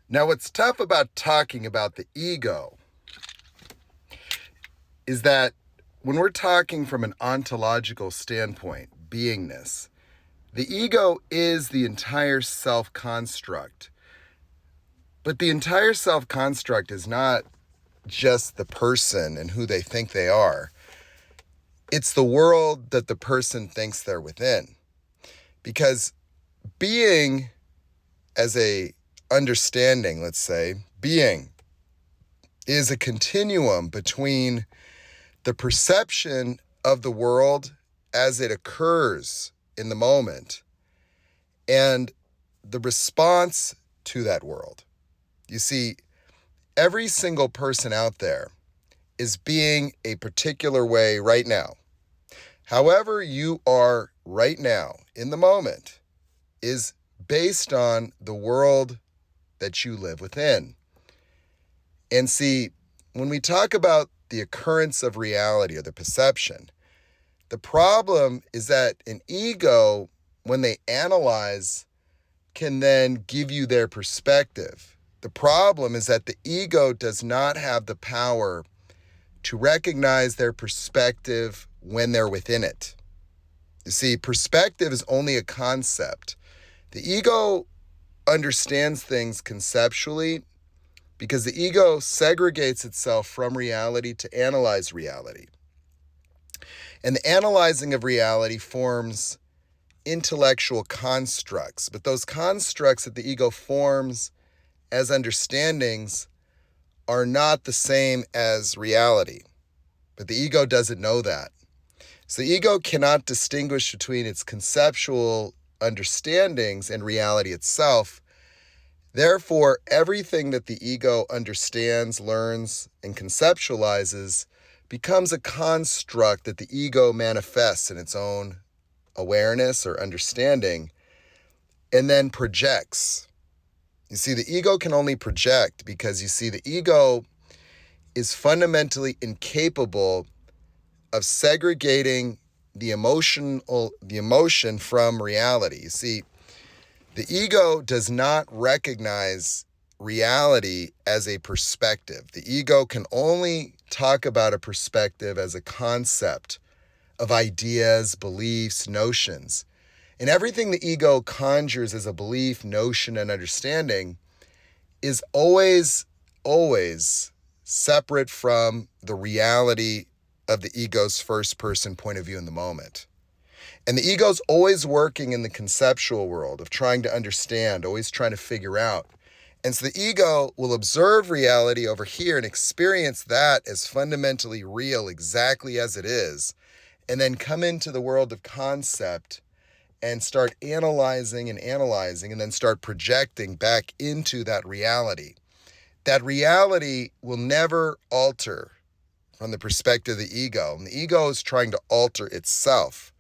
Now, what's tough about talking about the ego is that when we're talking from an ontological standpoint, beingness, the ego is the entire self construct. But the entire self construct is not just the person and who they think they are. It's the world that the person thinks they're within. Because being as a understanding, let's say, being is a continuum between the perception of the world as it occurs in the moment and the response to that world. You see, every single person out there is being a particular way right now. However you are right now in the moment is based on the world that you live within. And see, when we talk about the occurrence of reality or the perception, the problem is that an ego, when they analyze, can then give you their perspective. The problem is that the ego does not have the power to recognize their perspective when they're within it. You see, perspective is only a concept. The ego understands things conceptually because the ego segregates itself from reality to analyze reality. And the analyzing of reality forms intellectual constructs, but those constructs that the ego forms as understandings are not the same as reality. But the ego doesn't know that. So the ego cannot distinguish between its conceptual understandings and reality itself. Therefore, everything that the ego understands, learns, and conceptualizes becomes a construct that the ego manifests in its own awareness or understanding and then projects. You see, the ego can only project because you see, the ego is fundamentally incapable of segregating the emotion from reality. You see, the ego does not recognize reality as a perspective. The ego can only talk about a perspective as a concept of ideas, beliefs, notions. And everything the ego conjures as a belief, notion, and understanding is always separate from the reality of the ego's first person point of view in the moment. And the ego's always working in the conceptual world of trying to understand, always trying to figure out. And so the ego will observe reality over here and experience that as fundamentally real, exactly as it is, and then come into the world of concept and start analyzing and then start projecting back into that reality. That reality will never alter from the perspective of the ego. And the ego is trying to alter itself.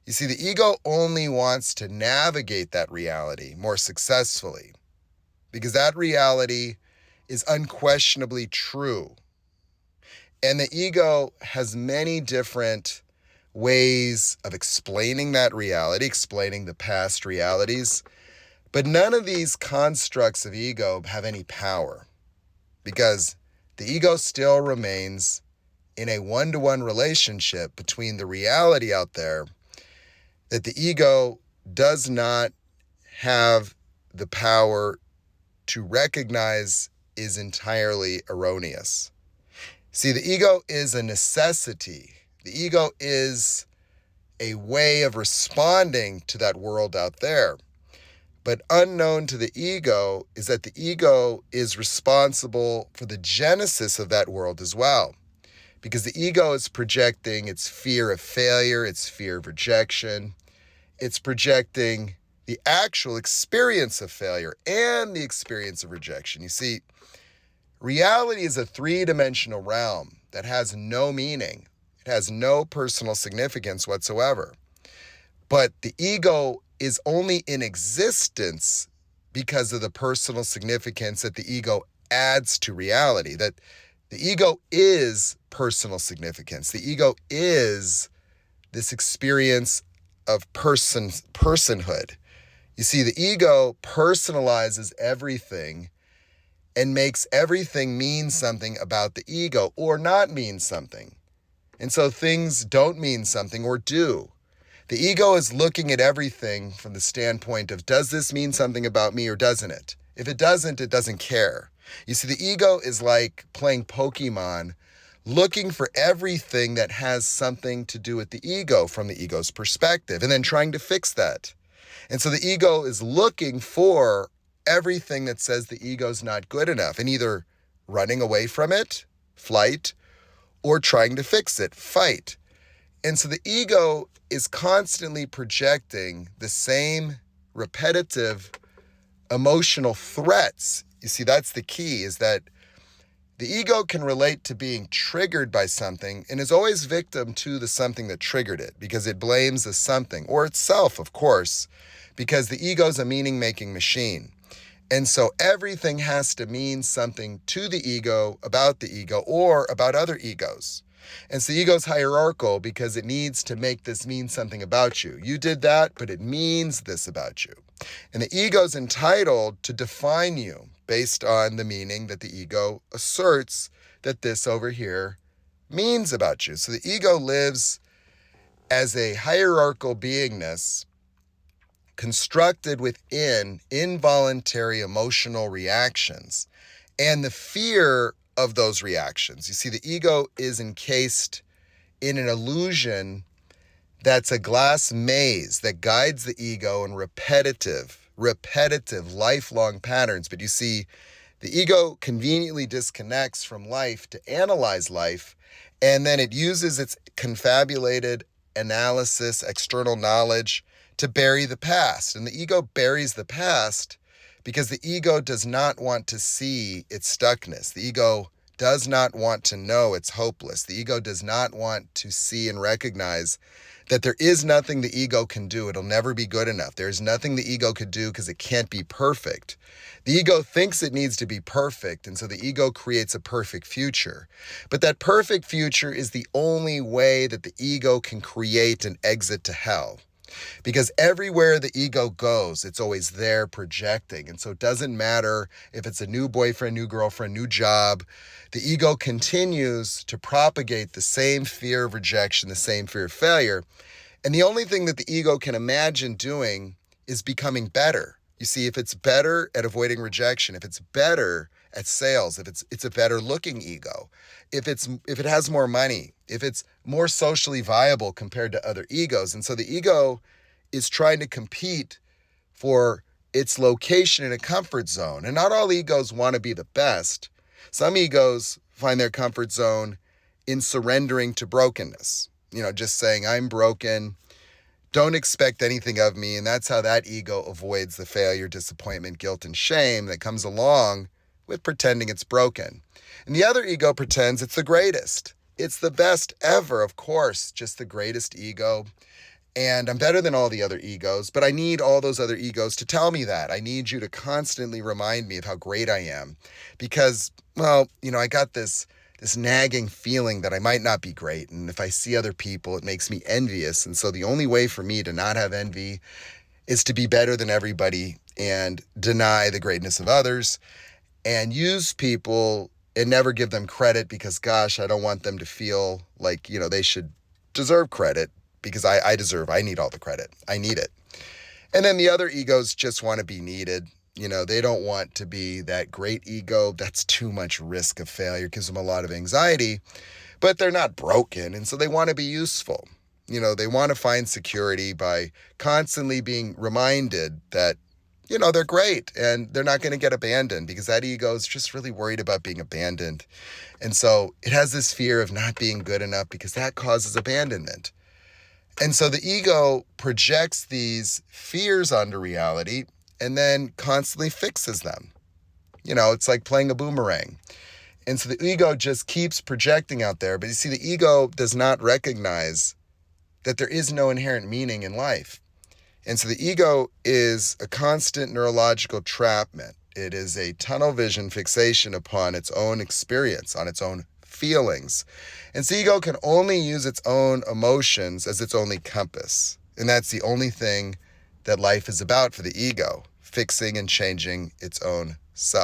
You see, the ego only wants to navigate that reality more successfully because that reality is unquestionably true. And the ego has many different ways of explaining that reality, explaining the past realities. But none of these constructs of ego have any power because the ego still remains in a one-to-one relationship between the reality out there that the ego does not have the power to recognize is entirely erroneous. See, the ego is a necessity. The ego is a way of responding to that world out there. But unknown to the ego is that the ego is responsible for the genesis of that world as well. Because the ego is projecting its fear of failure, its fear of rejection. It's projecting the actual experience of failure and the experience of rejection. You see, reality is a three-dimensional realm that has no meaning. It has no personal significance whatsoever. But the ego is only in existence because of the personal significance that the ego adds to reality. That the ego is personal significance. The ego is this experience of personhood. You see, the ego personalizes everything and makes everything mean something about the ego or not mean something. And so things don't mean something or do. The ego is looking at everything from the standpoint of, does this mean something about me or doesn't it? If it doesn't care. You see, the ego is like playing Pokemon, looking for everything that has something to do with the ego from the ego's perspective, and then trying to fix that. And so the ego is looking for everything that says the ego's not good enough, and either running away from it, flight, or trying to fix it, fight. And so the ego is constantly projecting the same repetitive emotional threats. You see, that's the key, is that the ego can relate to being triggered by something and is always victim to the something that triggered it, because it blames the something, or itself, of course, because the ego is a meaning-making machine. And so everything has to mean something to the ego, about the ego, or about other egos. And so the ego is hierarchical because it needs to make this mean something about you. You did that, but it means this about you. And the ego is entitled to define you based on the meaning that the ego asserts that this over here means about you. So the ego lives as a hierarchical beingness constructed within involuntary emotional reactions and the fear of those reactions. You see, the ego is encased in an illusion that's a glass maze that guides the ego in repetitive, lifelong patterns. But you see, the ego conveniently disconnects from life to analyze life, and then it uses its confabulated analysis, external knowledge, to bury the past. And the ego buries the past because the ego does not want to see its stuckness. The ego does not want to know it's hopeless. The ego does not want to see and recognize that there is nothing the ego can do. It'll never be good enough. There is nothing the ego could do because it can't be perfect. The ego thinks it needs to be perfect, and so the ego creates a perfect future. But that perfect future is the only way that the ego can create an exit to hell. Because everywhere the ego goes, it's always there projecting. And so it doesn't matter if it's a new boyfriend, new girlfriend, new job. The ego continues to propagate the same fear of rejection, the same fear of failure. And the only thing that the ego can imagine doing is becoming better. You see, if it's better at avoiding rejection, if it's better at sales, if it's a better looking ego, if it has more money, if it's more socially viable compared to other egos. And so the ego is trying to compete for its location in a comfort zone. And not all egos want to be the best. Some egos find their comfort zone in surrendering to brokenness. Just saying, I'm broken, don't expect anything of me. And that's how that ego avoids the failure, disappointment, guilt, and shame that comes along with pretending it's broken. And the other ego pretends it's the greatest. It's the best ever, of course, just the greatest ego. And I'm better than all the other egos, but I need all those other egos to tell me that. I need you to constantly remind me of how great I am because, I got this nagging feeling that I might not be great. And if I see other people, it makes me envious. And so the only way for me to not have envy is to be better than everybody and deny the greatness of others and use people and never give them credit because, gosh, I don't want them to feel like, they should deserve credit because I need all the credit. I need it. And then the other egos just want to be needed. They don't want to be that great ego. That's too much risk of failure, gives them a lot of anxiety, but they're not broken. And so they want to be useful. They want to find security by constantly being reminded that, they're great and they're not going to get abandoned because that ego is just really worried about being abandoned. And so it has this fear of not being good enough because that causes abandonment. And so the ego projects these fears onto reality and then constantly fixes them. It's like playing a boomerang. And so the ego just keeps projecting out there. But you see, the ego does not recognize that there is no inherent meaning in life. And so the ego is a constant neurological trapment. It is a tunnel vision fixation upon its own experience, on its own feelings. And so ego can only use its own emotions as its only compass. And that's the only thing that life is about for the ego, fixing and changing its own self.